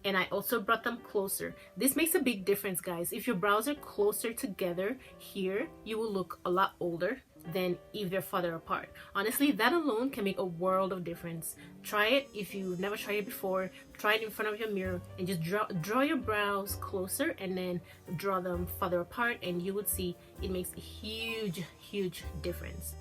and I also brought them closer. This makes a big difference, guys. If your brows are closer together here, you will look a lot older than if they're farther apart. Honestly, that alone can make a world of difference. Try it if you've never tried it before. Try it in front of your mirror and just draw your brows closer and then draw them farther apart, and you would see it makes a huge difference.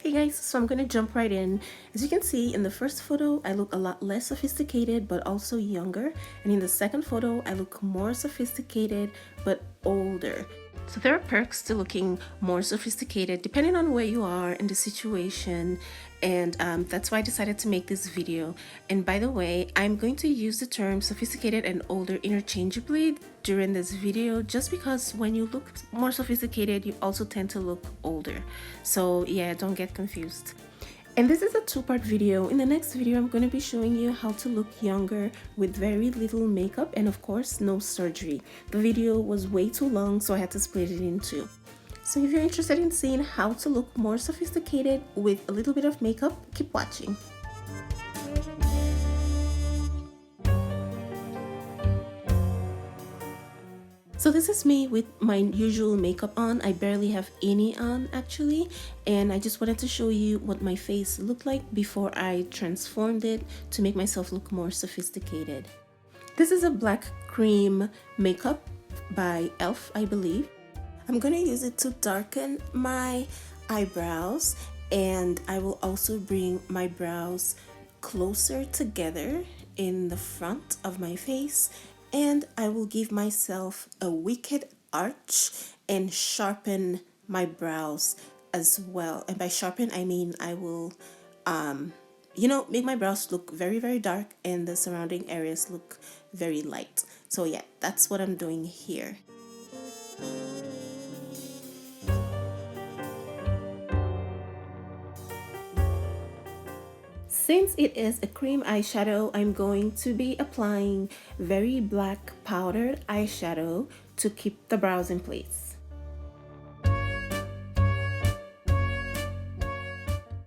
Hey guys, so I'm gonna jump right in. As you can see in the first photo, I look a lot less sophisticated but also younger, and in the second photo, I look more sophisticated but older. So there are perks to looking more sophisticated depending on where you are in the situation, and that's why I decided to make this video. And by the way, I'm going to use the term sophisticated and older interchangeably during this video, just because when you look more sophisticated, you also tend to look older. So yeah, don't get confused. And this is a two-part video. In the next video, I'm going to be showing you how to look younger with very little makeup and of course no surgery. The video was way too long, so I had to split it in two. So if you're interested in seeing how to look more sophisticated with a little bit of makeup, keep watching. So this is me with my usual makeup on. I barely have any on actually, and I just wanted to show you what my face looked like before I transformed it to make myself look more sophisticated. This is a black cream makeup by e.l.f., I believe. I'm gonna use it to darken my eyebrows, and I will also bring my brows closer together in the front of my face, and I will give myself a wicked arch and sharpen my brows as well. And by sharpen, I mean I will make my brows look very dark and the surrounding areas look very light. So yeah, that's what I'm doing here. Since it is a cream eyeshadow, I'm going to be applying very black powdered eyeshadow to keep the brows in place.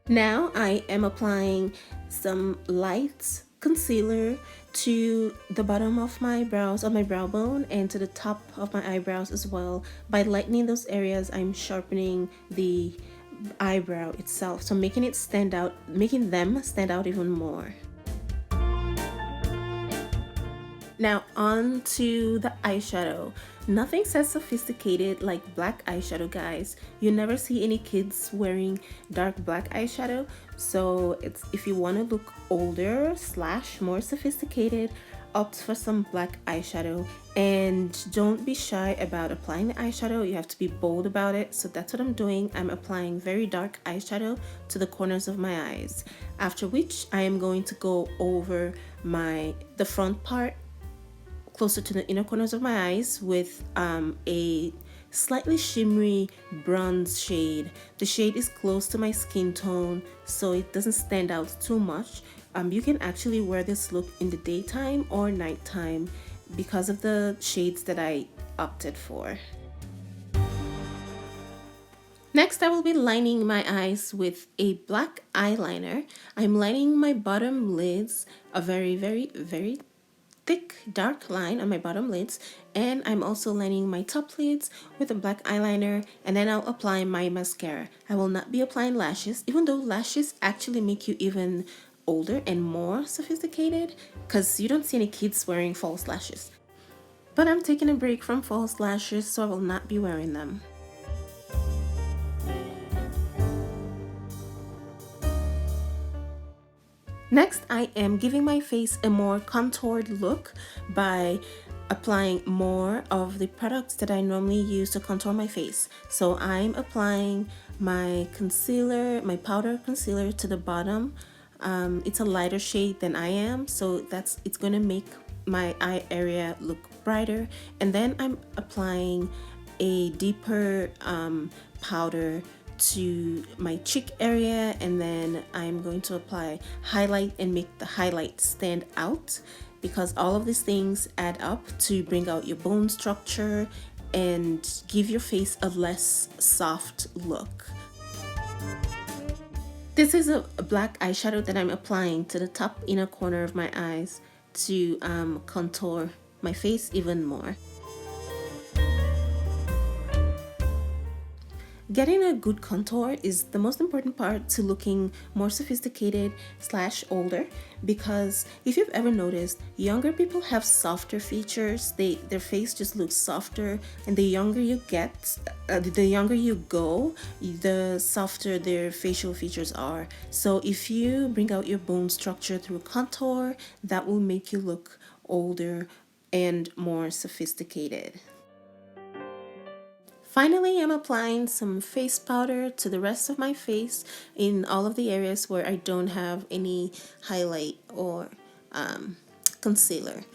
Now I am applying some light concealer to the bottom of my brows, on my brow bone, and to the top of my eyebrows as well. By lightening those areas, I'm sharpening the eyebrow itself, so making them stand out even more. Now on to the eyeshadow. Nothing says sophisticated like black eyeshadow, guys. You never see any kids wearing dark black eyeshadow, so if you want to look older / more sophisticated, opt for some black eyeshadow. And don't be shy about applying the eyeshadow. You have to be bold about it. So that's what I'm doing. I'm applying very dark eyeshadow to the corners of my eyes, after which I am going to go over the front part closer to the inner corners of my eyes with a slightly shimmery bronze shade. The shade is close to my skin tone, so it doesn't stand out too much. You can actually wear this look in the daytime or nighttime because of the shades that I opted for. Next, I will be lining my eyes with a black eyeliner. I'm lining my bottom lids, a very thick dark line on my bottom lids, and I'm also lining my top lids with a black eyeliner, and then I'll apply my mascara. I will not be applying lashes, even though lashes actually make you even older and more sophisticated, because you don't see any kids wearing false lashes. But I'm taking a break from false lashes, so I will not be wearing them. Next, I am giving my face a more contoured look by applying more of the products that I normally use to contour my face. So I'm applying my concealer, my powder concealer, to the bottom. It's a lighter shade than I am, so it's going to make my eye area look brighter. And then I'm applying a deeper powder to my cheek area, and then I'm going to apply highlight and make the highlight stand out, because all of these things add up to bring out your bone structure and give your face a less soft look. This is a black eyeshadow that I'm applying to the top inner corner of my eyes, to contour my face even more. Getting a good contour is the most important part to looking more sophisticated slash older, because if you've ever noticed, younger people have softer features. Their face just looks softer, and the younger you get, the younger you go, the softer their facial features are. So if you bring out your bone structure through contour, that will make you look older and more sophisticated. Finally, I'm applying some face powder to the rest of my face in all of the areas where I don't have any highlight or concealer.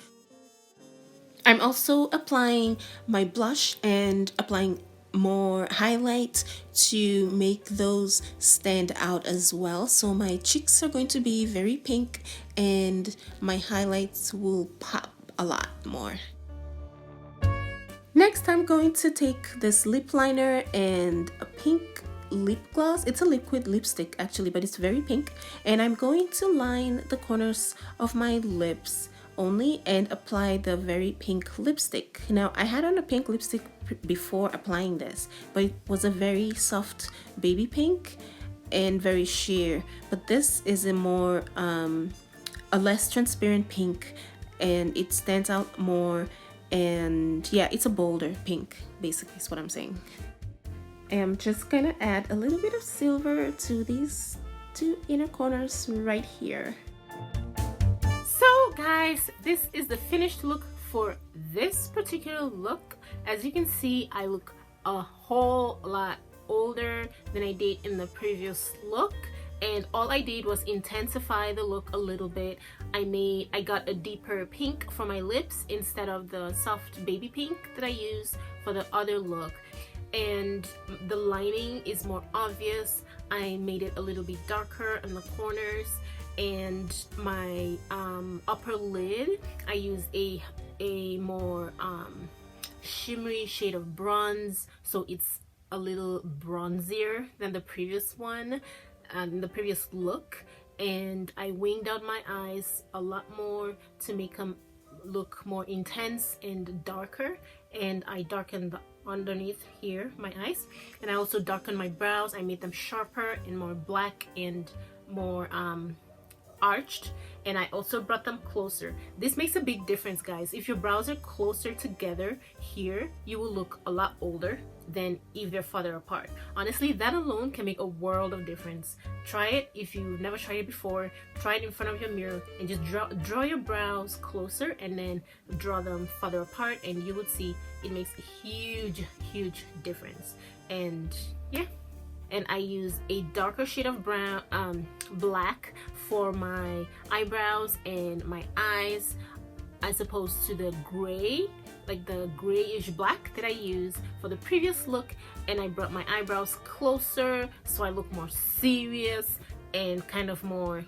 I'm also applying my blush and applying more highlight to make those stand out as well. So my cheeks are going to be very pink and my highlights will pop a lot more. Next, I'm going to take this lip liner and a pink lip gloss. It's a liquid lipstick actually, but it's very pink. And I'm going to line the corners of my lips only and apply the very pink lipstick. Now, I had on a pink lipstick before applying this, but it was a very soft baby pink and very sheer. But this is a more, a less transparent pink, and it stands out more. And yeah, it's a bolder pink, basically is what I'm saying. I'm just gonna add a little bit of silver to these two inner corners right here. So guys, this is the finished look for this particular look. As you can see, I look a whole lot older than I did in the previous look, and all I did was intensify the look a little bit. I got a deeper pink for my lips instead of the soft baby pink that I used for the other look, and the lining is more obvious. I made it a little bit darker in the corners, and my upper lid, I used a more shimmery shade of bronze, so it's a little bronzier than the previous one and the previous look. And I winged out my eyes a lot more to make them look more intense and darker, and I darkened the underneath here, my eyes, and I also darkened my brows. I made them sharper and more black and more arched, and I also brought them closer. This makes a big difference, guys. If your brows are closer together here, you will look a lot older than if they're farther apart. Honestly, that alone can make a world of difference. Try it if you've never tried it before. Try it in front of your mirror and just draw your brows closer and then draw them farther apart, and you would see it makes a huge difference. And yeah, and I use a darker shade of black for my eyebrows and my eyes, as opposed to the gray, like the grayish black that I used for the previous look. And I brought my eyebrows closer so I look more serious and kind of more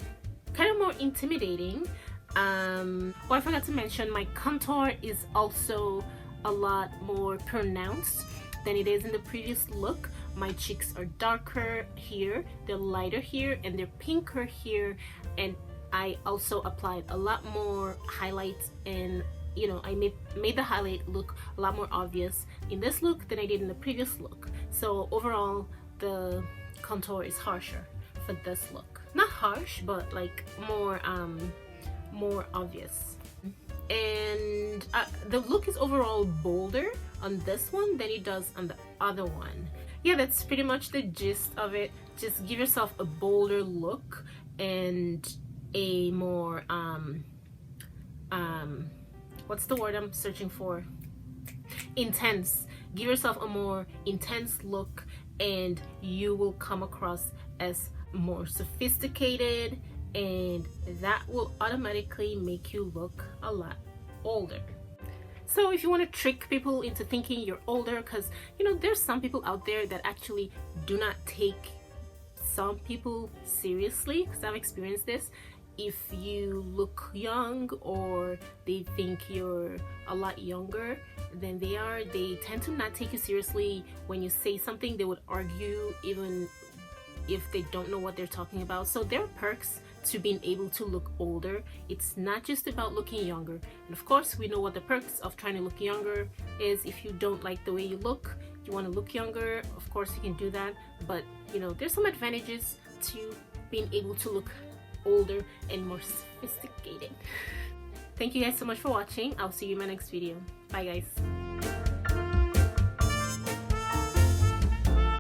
intimidating. Oh, I forgot to mention, my contour is also a lot more pronounced than it is in the previous look. My cheeks are darker here, they're lighter here, and they're pinker here. And I also applied a lot more highlights, and you know, I made the highlight look a lot more obvious in this look than I did in the previous look. So overall, the contour is harsher for this look. Not harsh, but like more obvious. And the look is overall bolder on this one than it does on the other one. Yeah, that's pretty much the gist of it. Just give yourself a bolder look and a more what's the word I'm searching for? Intense. Give yourself a more intense look, and you will come across as more sophisticated, and that will automatically make you look a lot older. So if you want to trick people into thinking you're older, because you know there's some people out there that actually do not take some people seriously, because I've experienced this. If you look young or they think you're a lot younger than they are, they tend to not take you seriously. When you say something, they would argue even if they don't know what they're talking about. So there are perks to being able to look older. It's not just about looking younger. And of course, we know what the perks of trying to look younger is. If you don't like the way you look, you want to look younger, of course you can do that. But you know, there's some advantages to being able to look older and more sophisticated. Thank you guys so much for watching. I'll see you in my next video. Bye guys.